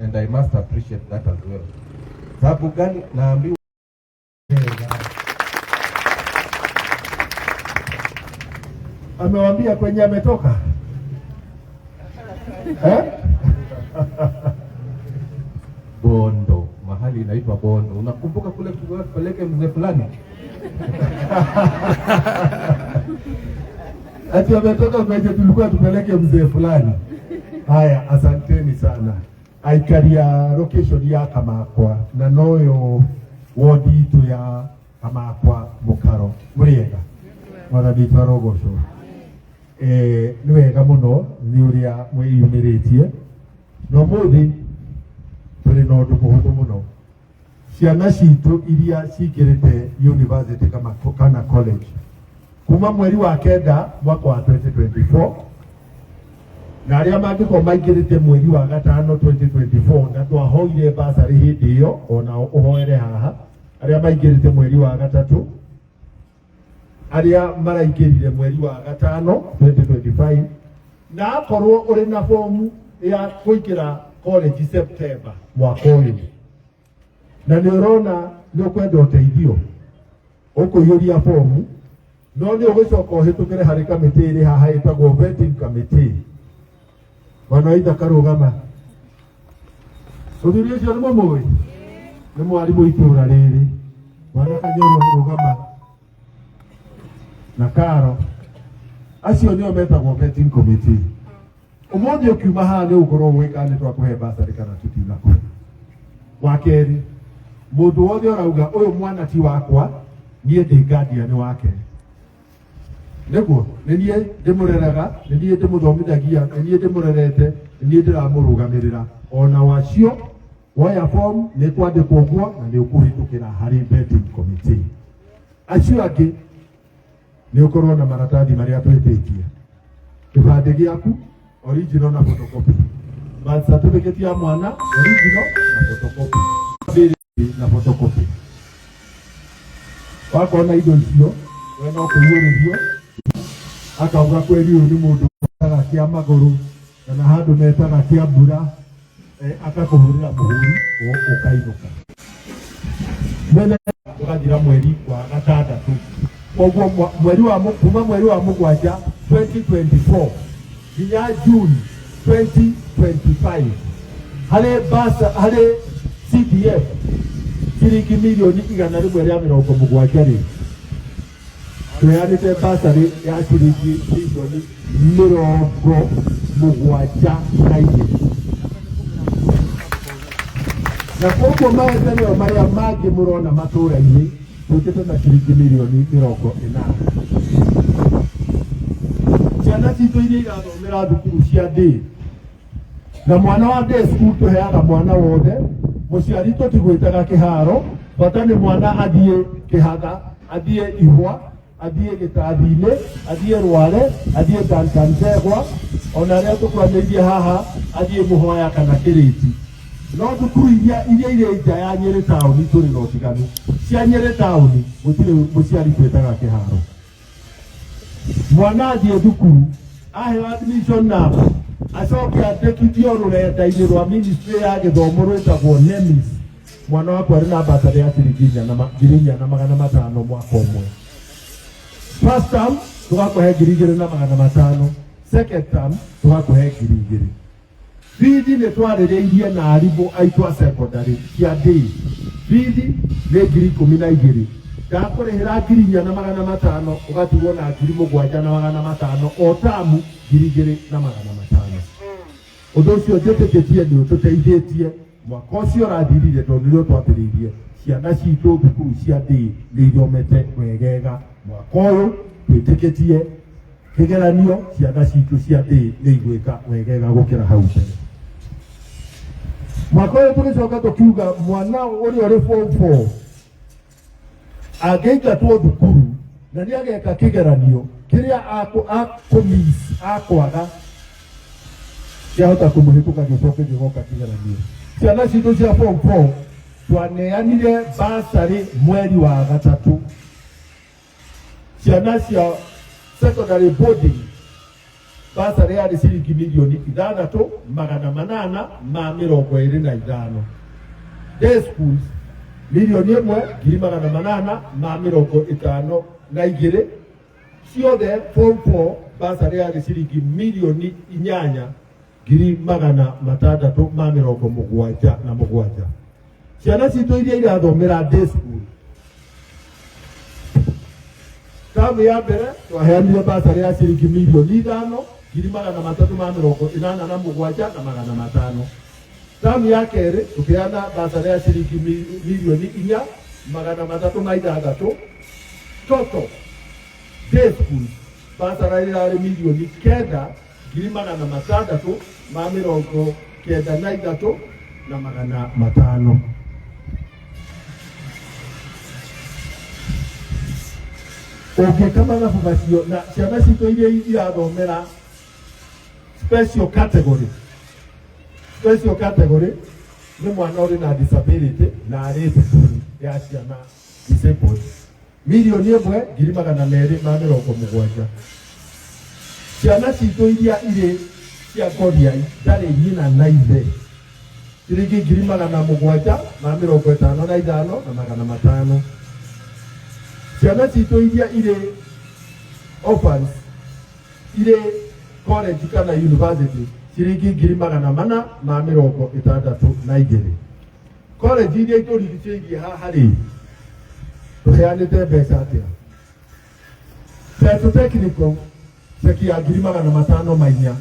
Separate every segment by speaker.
Speaker 1: and I must appreciate that as well. Sababu gani? Naambiwa
Speaker 2: amewambia kwenye ametoka
Speaker 1: Bondo, mahali inaitwa Bondo. Unakumbuka kule kupeleke mzee fulani?
Speaker 2: Ati ametoka kwenye tulikuwa tupeleke mzee fulani. Haya, asanteni sana. Aikaria location ya Kamakwa na noyo wodi itu ya Kamakwa Mukaro muriega mwathani Rogosho. Ni wega muno ni uria mwiyumiritie no muthi turi no ndu muhuthu muno. Ciana citu iria cikirite university kana college kuma mweri wa kenda mwaka wa 2024 na aria mangiko maingirite mweri wa gatano 2024 na twahoire basari hindi iyo ona uhoere haha aria maingirite mweri wa gatatu aria maraingirire mweri wa gatano 2025 na akorwo uri na fomu ya kuingira college September mwaka uyu na ni urona ni ukwenda uteithio ukuyuria fomu no ni ugucoka uhitukire hari kamiti iri haha itagwo vetting committee wanaitha karugama uthuri ucio ni mumui ni mwarimu itura riri mwana kanyoro rugama na karo acio nio metagwo vetting committee. Umuthi ukiuma haha ni ukorwo gwika ni twakuhe basari kana tutinakwo. Wakeri mundu wothe urauga uyu mwana ti wakwa nie ndi guardian wake niguo ni nie ndimureraga ni nie ndimuthomithagia ni nie ndimurerete ni nie ndiramurugamirira ona wacio woya form ni kwandikwo guo na ni ukuhitukira hari vetting committee. Acio angi ni ukorwo na maratathi maria twitikie kibande giaku original na photocopy, birth certificate ya mwana original na photocopy, na photocopy. Wakona indo icio wena ukuyurithio akauga kweli uyu ni mundu metaga kia maguru kana handu metaga kia mbura akakuhurira muhuri ukainuka mwene ukathira mweri wa gatandatu koguo mweri wa kuma mweri wa mugwanja 2024 nginya June 2025 hari CDF ciringi milioni 170 ri tuyanite basari ya ciringi milioni 70 na koguo maendeleo maria mangi murona matura-ini tukite na ciringi milioni 80. Ciana citu iria igathomera thukuru cia day na mwana wa day school tuheaga mwana wothe muciari tutigwitaga kiharo bata ni mwana athie kihaga athie ihwa athie gitathine athie rware athie dankantegwa ona ria tukwanirie haha athie muhoya kana kiriti no thukuru iria nja ya Nyeri town turi no tiganu cia Nyeri town gutire muciari twitaga kiharo mwana athie thukuru ahe admission number acoke andikithio rurenda-ini rwa ministry ya githomo rwitagwo NEMIS mwana wakwa ari na basari ya ciringi 4,500 mwaka umwe. First term tugakuhe 2,500, second term tugakuhe 2,000. Bithi ni twaririirie na arimu aitu a secondary cia day bithi ni 12,000 ndakurihira 4,500 ugatigwo na 7,500 o tamu 2,500. Undu ucio njitikitie ni ututeithĩtie mwaka ucio ũrathirire tondu nĩguo twambĩrĩirie ciana citũ thukuru cia day nĩ ithomete wegega mwaka ũyũ twĩtĩkĩtie kĩgeranio ciana citũ cia day nĩ igwĩka wegega gũkĩra hau mbere. Mwaka ũyũ tũgĩcoka tukiuga mwana ũrĩa ũrĩ form 4 angĩingatwo thukuru na nĩ ageka kĩgeranio kĩrĩa akwaga ciahota kũmũhĩtũka gĩcoke gĩgoka kĩgeranio. Ciana citũ cia form 4 twaneanire basari mweri wa gatatu. Ciana cia secondary boarding basari yari ciringi milioni 6,825. Day schools milioni 1,852,000. Ciothe form 4 basari yari ciringi milioni 8,677. Ciana citu iria irathomera day school tamu ya mbere twaheanire basari ya ciringi milioni 5,387,500. Tamu ya keri tukiana basari ya ciringi milioni 4,306. Toto day school basari ya milioni 9,693,500. Okay, kama na fubasio na ciana citu iria irathomera special category ni mwana uri na disability na ari thukuru ya ciana disabled milioni 1,270,000. Ciana citu iria iri cia ngoria ndari nyina na ithe ciringi 755,500. Ciana citu iria iri orphans iri college kana university ciringi 462,000. College iria iturigicĩirie haha rĩ tuheanĩte mbeca atĩa? Tetu technical ceki ya 504.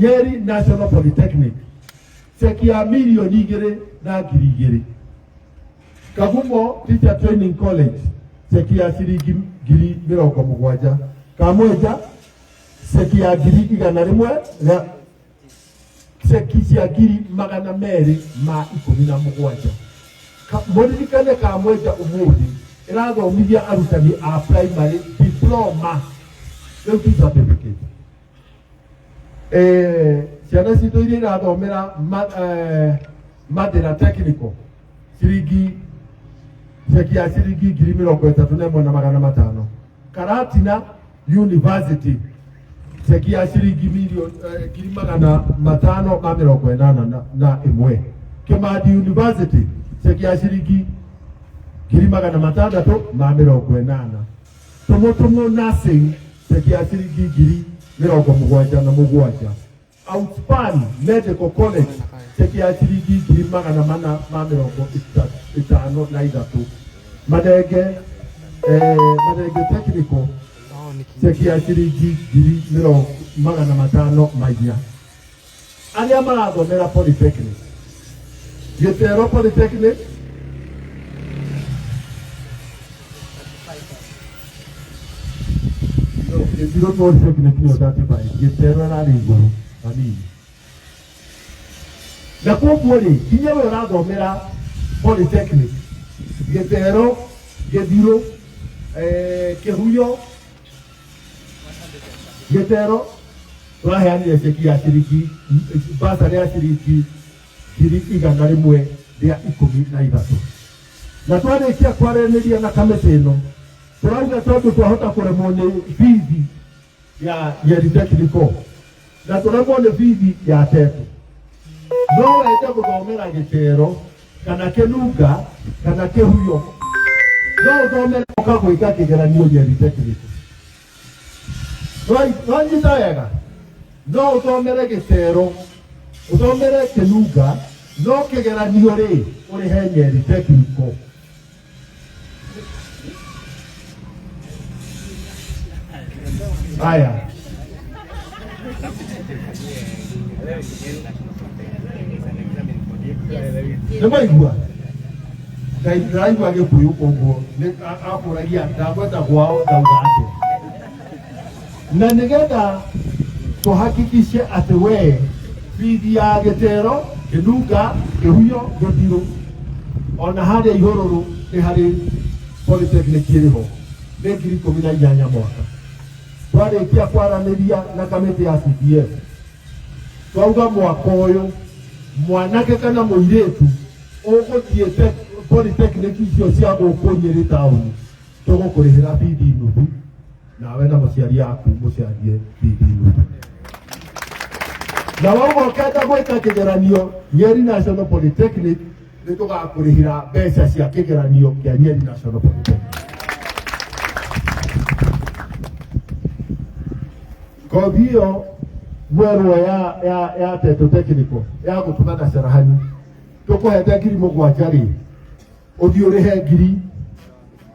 Speaker 2: Nyeri National Polytechnic ceki ya milioni 2,200. Kagumo Teacher Training College ceki ya ciringi 70,000. Kamweja ceki ya 100,000 na ceki cia 217,000. Moririkane Kamweja umuthi irathomithia arutani a primary diploma rĩu ti certificate. Ciana citu iria irathomera Mathĩra Technical ciringi ceki ya ciringi 31,500. Karatina University ceki ya ciringi milioni 581. Kimathi University ceki ya ciringi 680,000. Tomotomo Nursing ceki ya ciringi 77,000. Outspan Medical College ceki ya ciringi 450,000. Madege Technical ceki ya ciringi 500,000. Aria marathomera Polytechnic Gitero Polytechnic Gitero Polytechnic ni 35. Gitero na riguru anini. Na koguo rĩ kinya we ũrathomera Polytechnic Gitero Githiro Kihuyo Gitero twaheanire ceki ya ciringi basari ya ciringi 113,000. Na twarĩkia kwaranĩria na kamĩtĩ ĩno turauga tondu twahota kuremwo nĩ bithi ya Nyeri Technical na turemwo nĩ bithi ya Tetu, no wende guthomera Gitero kana Kinunga kana Kihuyo no uthomere ukagwĩka kĩgeranio Nyeri Technical. Wanyita wega no uthomere Gitero uthomere Kinunga no kĩgeranio rĩ ũrĩhe Nyeri Technical. Aya nĩmaigua ndaigua Gĩkũyũ ũguo akũragia ndagweta gwao ndauga atĩa, na nĩgetha tuhakikishe atĩ we bithi ya Gitero Kinunga Kihuyo Githiro ona harĩa Ihũrũrũ nĩ harĩ Polytechnic ĩrĩho nĩ 18,000 mwaka. Twarĩkia kwaranĩria na kamĩtĩ ya CDF twauga mwaka ũyũ mwanake kana mũirĩtu ũgũthiĩte Polytechnic icio cia gũkũ Nyeri taũni tũgũkũrĩhĩra bithi nuthu nawe na mũciari yaku mũciarie bibi. Na wao kenda gwĩka kĩgeranio Nyeri National Polytechnic nĩ tũgakũrĩhĩra mbeca cia kĩgeranio kĩa Nyeri National Polytechnic. Kothi hiyo mwerwo ya Teto Technical ya gũtũmana Carahani tũkũhete ngiri mũgwanja rĩ ũthiĩ ũrĩhe ngiri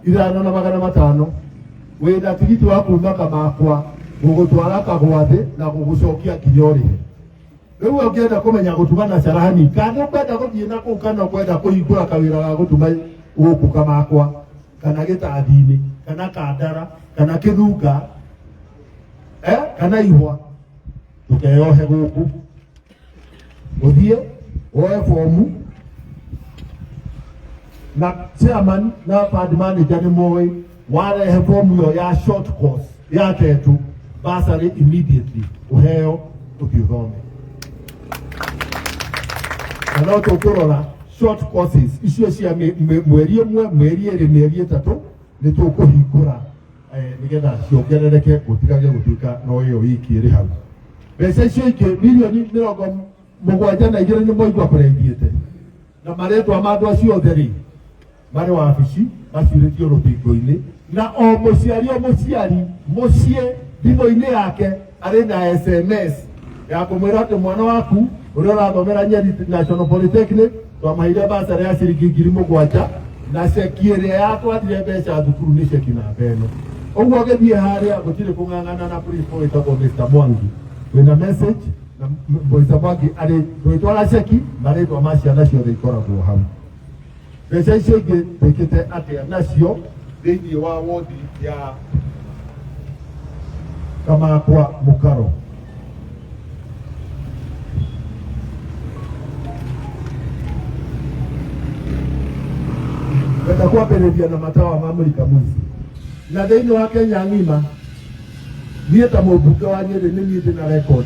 Speaker 2: 5,500 wĩna tigiti wa kuuma Kamakwa gũgũtwara Kagwathĩ na gũgũcokia nginya ũrĩhe. Rĩu ũngĩenda kũmenya gũtũmana Carahani kana ũkwenda gũthiĩ na kũu kana ũkwenda kũhingũra kawĩra ga gũtuma gũkũ Kamakwa kana Gĩtathi-inĩ kana Kandara kana Kĩthunga kana Ihwa tũkeyohe gũkũ ũthiĩ woe fomu na chairman na pad manager nĩ moĩ warehe fomu ĩyo ya short course ya Tetu bursary immediately ũheo ũthiĩ ũthome. Na no tũkũrora short courses icio cia mweri ĩmwe mweri ĩrĩ mĩeri ĩtatũ nĩ tũkũhingũra nĩgetha ciongerereke gũtigage gũtuĩka no ĩyo wiki ĩrĩ hau. Mbeca icio ingĩ milioni 72 nĩ moigua kũreithiĩte na marĩtwa ma andũ acio othe rĩ marĩ wabici maciũrĩtio rũthingo-inĩ na o mũciari mũciĩ thimũ-inĩ yake arĩ na SMS ya kũmwĩra atĩ mwana waku ũrĩa ũrathomera Nyeri National Polytechnic twamaheire bursary ya ciringi 7,000 na ceki ĩrĩa yatwathire mbeca thukuru nĩ ceki namba ĩno. Ũguo ũgĩthiĩ harĩa gũtirĩ kũng'ang'ana na principal wĩtagwo Mr. Mwangi wĩna message na Mr. Mwangi arĩ twĩtwara ceki marĩtwa ma ciana ciothe ikoragwo hau. Mbeca icio ingĩ twĩkĩte atĩa nacio thĩinĩ wa wodi ya Kamakwa Mũkaro. Wenda kwambĩrĩria na matawa ma mũrika mwizi na thĩinĩ wa Kenya ng'ima niĩ ta mũmbunge wa Nyeri nĩ niĩ ndĩ na record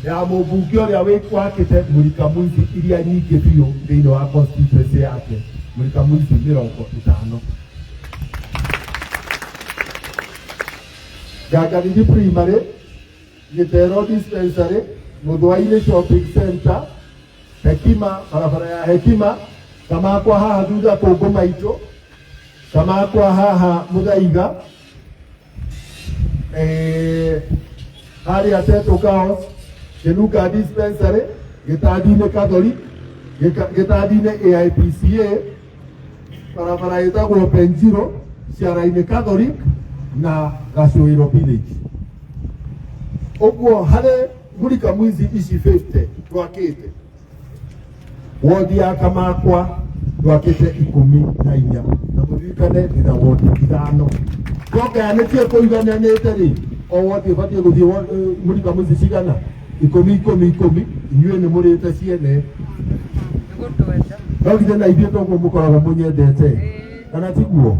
Speaker 2: ya mũmbunge ũrĩa wakĩte mũrika mwizi iria nyingĩ biũ thĩinĩ wa constituency yake mũrika mwizi 50. Gagarithi Primary, Gĩtero Dispensary, Mũthũa-inĩ Shopping Center, Hekima, barabara ya Hekima, Kamakwa haha thutha Kũngũ Maitũ, Kamakwa haha Mũthaiga, harĩa Teto Girls, Kĩnunga Dispensary, Gĩtathi-inĩ Catholic, Gĩtathi-inĩ AIPCA, barabara ĩtagwo Penjiro, Ciara-inĩ Catholic na Gacuĩro Village. Ũguo harĩ mũrika mwizi ici 50 twakĩte. Wodi ya Kamakwa twakĩte 14 na mũririkane ndĩna wodi 5. Tũgayanĩtie kũigananĩte rĩ o wodi ĩbatiĩ gũthiĩ mũrika mwizi cigana 10 inyuĩ nĩ mũrĩte ciene. No githĩ na ithuĩ toguo mũkoragwo mũnyendete kana tiguo?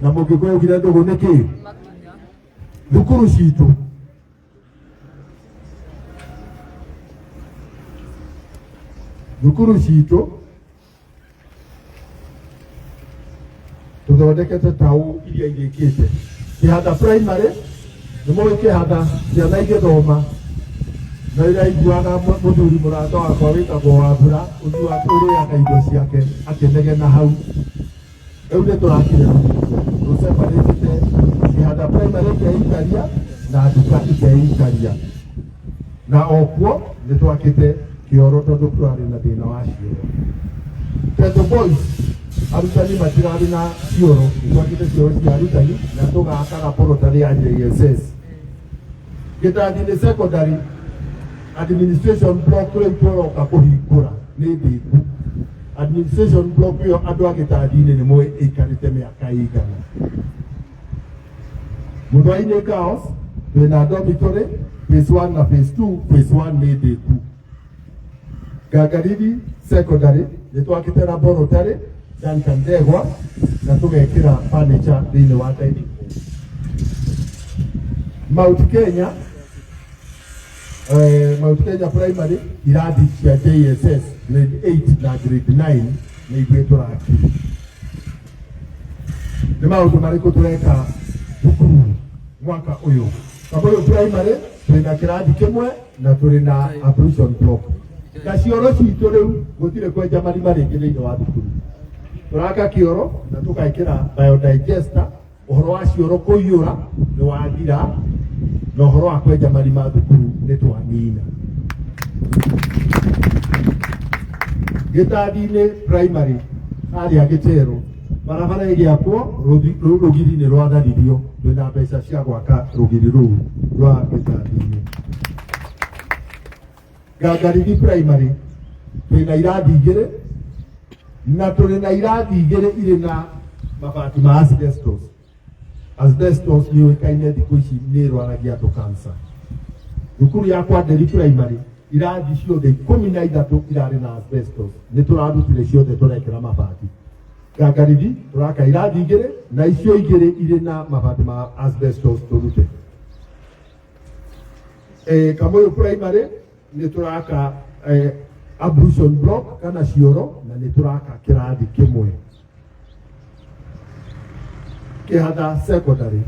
Speaker 2: Na mũngĩkorwo githĩ ndũgũ nĩkĩ? Thukuru citũ tũthondekete taũ iria irĩkĩte. Kĩhanda primary nĩ mũĩ kĩhanda ciana igĩthoma na rĩrĩa iguaga mũthuri mũrata wakwa wĩtagwo Wambura ũrĩaga indo ciake akĩnegena hau. Rĩu nĩ tũrakire tũseparĩte kĩhanda primary ikeikaria na nduka ikeikaria na okuo nĩ twakĩte kĩoro tondũ tũrarĩ na thĩna wa cioro. Teto Boys arutani matirarĩ na cioro, twakĩte cioro cia arutani na tũgakaga porotari ya JSS. Gĩtathi-inĩ secondary administration block rĩu tũroka kũhingũra nĩ ndĩku. Administration block ĩyo andũ a Gĩtathi-inĩ nĩ moĩ ĩikarĩte mĩaka ĩigana. Mũthũa-inĩ Girls twĩna dormitory phase 1 na phase 2. Phase 1 nĩ ndĩku. Gagarithi secondary nĩ twakĩte laboratory Duncan Ndegwa na tũgekĩra furniture thĩinĩ wa dining room. Mount Kenya primary irathi cia JSS grade 8 na grade 9 nĩ ithuĩ tũrakire. Nĩ maũndũ marĩkũ tũreka thukuru mwaka uyu. Kaboyo primary twina kirathi kimwe na turi na ablution block. Na cioro citu riu gutire kwenja marima ringi thiini wa thukuru. Turaka kioro na tukaikira biodigester, uhoro wa cioro kuiyura ni wathira na uhoro wa kwenja marima thukuru ni twanina. Gitathi-ini primary haria Gitero barabara igiakwo rugiri-ini rwatharirio twina mbeca cia gwaka rugiri ruu rwa Gitathi-ini. Gangarithi primary twina irathi igiri na turi na irathi igiri iri na mabati ma asbestos. Asbestos ni uikaine thiku ici ni rwaragia andu cancer. Thukuru ya Nderi primary irathi ciothe 13 irari na asbestos. Ni turarutire ciothe turekera mabati. Gangarithi turaka irathi igiri na icio igiri iri na mabati ma asbestos turute. Kamoyo primary ni turaka ablution block kana cioro na ni turaka kirathi kimwe. Kihatha secondary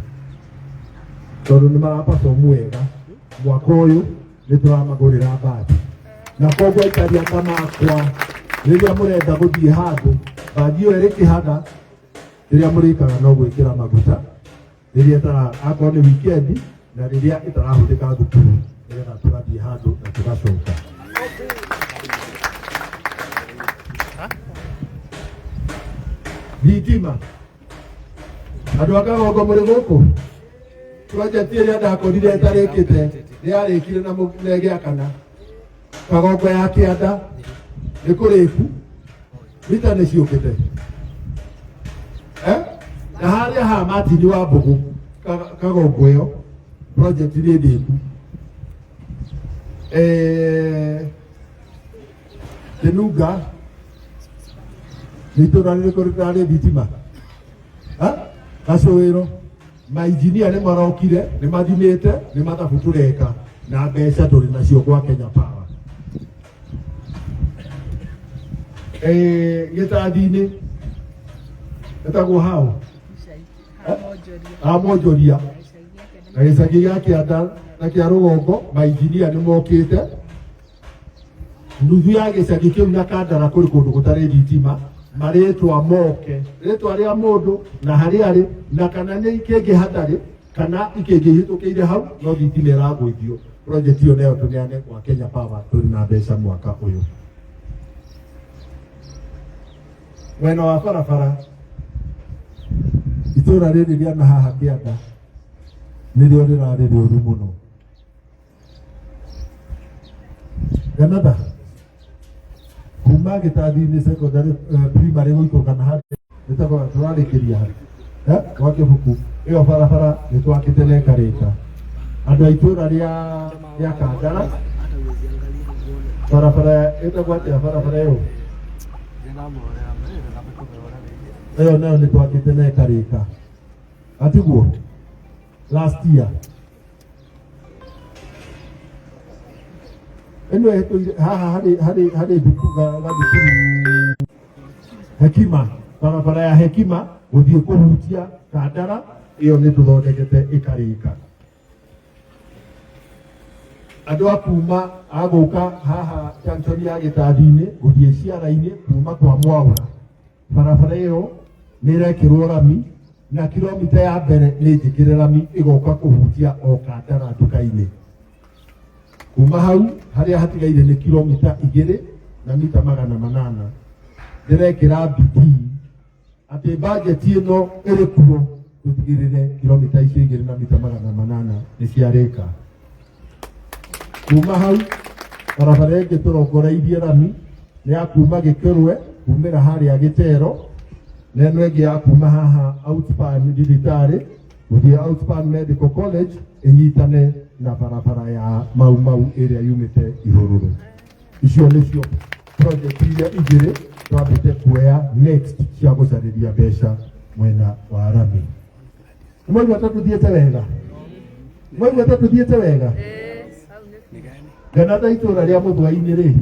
Speaker 2: tondu ni marapatwo mwega mwaka uyu ni turamagurira mbati na koguo ikaria tamakwa riria murenda guthie handu mbati iyo iri Kihatha riria murikaga no gwikira maguta riria tara akorwo ni weekend na riria itarahuthika thukuru nigetha tugathie handu na tugacoka. Thitima andu akagongo muri guku project iria ndakorire itarikite niarikire na mugigia kana kagongo ya Kianda ni kuriku mita ni ciukite na haria ha Martin wa Mbugu kagongo iyo project ni ndiku Tenuga niturani kurikari thitima Gacoero mainjinia ni marokire ni mathimite ni mathabu tureka na mbeca turi nacio kwa Kenya Power. Gitathi-ini etagwo hau amonjoria na gicagi gia Kianda na kia Rugongo mainjinia ni mokite nuthu ya gicagi kiu na Kandara kuri kundu gutari thitima maritwa moke ritwa ria mundu na hari ari na kana ni ikingi hatari kana ikingi hitukire hau no thitima iragwithio. Project iyo nayo tuneane kwa Kenya Power turi na mbeca mwaka uyu. Mwena wa barabara itura riri ria na haha Kianda nirio rirari ruru muno. Ganada kuma Gitathi-ini secondary primary guikũrũka na harĩa nĩtagwo tũrarĩkĩria harĩ gwa Kĩbuku ĩyo barabara nĩtwakĩte na ĩkarĩka. Andũ a itũra rĩa Kandara barabara ĩtagwo atĩa barabara ĩyo nayo nĩtwakĩte na ĩkarĩka atiguo last year. Eno haha hari thukuru Hekima barabara ya Hekima guthie kuhutia Kandara iyo ni tuthondekete ikarika. Andu akuma aguka haha junction ya Gitathi-ini guthie ciara-ini kuma kwa Mwaura barabara iyo ni irekirwo rami na kilomita ya mbere ni njikire rami igoka kuhutia o Kandara nduka-ini. Kuma hau haria hatigaire ni kilomita 2 na mita 800 ndirekira bidii ati budget ino iri kuo tutigirire kilomita 2 na mita 800 ni ciarika. Kuma hau barabara ĩngĩ tũrongoreirie rami ni ya kuma Gĩkĩrwe kumĩra haria Gitero na ĩno ĩngĩ ya kuma haha Outspan thibitarĩ guthie Outspan Medical College inyitane na barabara ya Mau area yumite Ihururu. Icio nicio project iria igiri twambite kuoya next cia gucariria mbeca mwena wa rami. Mwezi wa tatu thiete wega. Mwezi wa tatu thiete wega. Ganatha itura ria Muthũa-ini ri